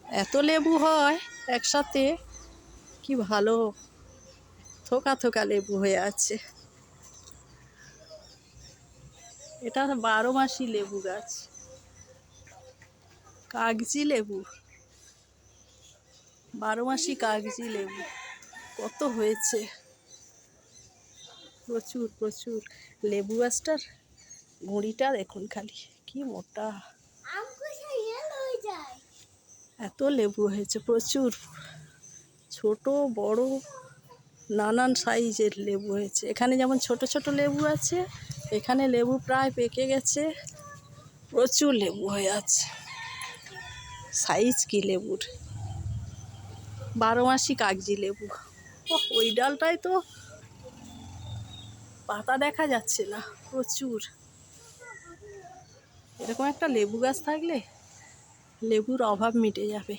এত লেবু হয় একসাথে, কি ভালো থোকা থোকা লেবু হয়ে আছে। এটা 12 মাসি লেবু গাছ, কাগজি লেবু, 12 মাসি কাগজি লেবু। কত হয়েছে, প্রচুর প্রচুর। লেবু গাছটার গুঁড়িটা দেখুন খালি, কি মোটা। এত লেবু হয়েছে প্রচুর, ছোট বড় নানান সাইজের লেবু হয়েছে। এখানে যেমন ছোট ছোট লেবু আছে, এখানে লেবু প্রায় পেকে গেছে, প্রচুর লেবু হয়ে আছে। সাইজ কি লেবুর, 12 মাসি কাগজি লেবু। ওই ডালটায় তো পাতা দেখা যাচ্ছে না, প্রচুর। এরকম একটা লেবু গাছ থাকলে লেবুর অভাব মিটে যাবে।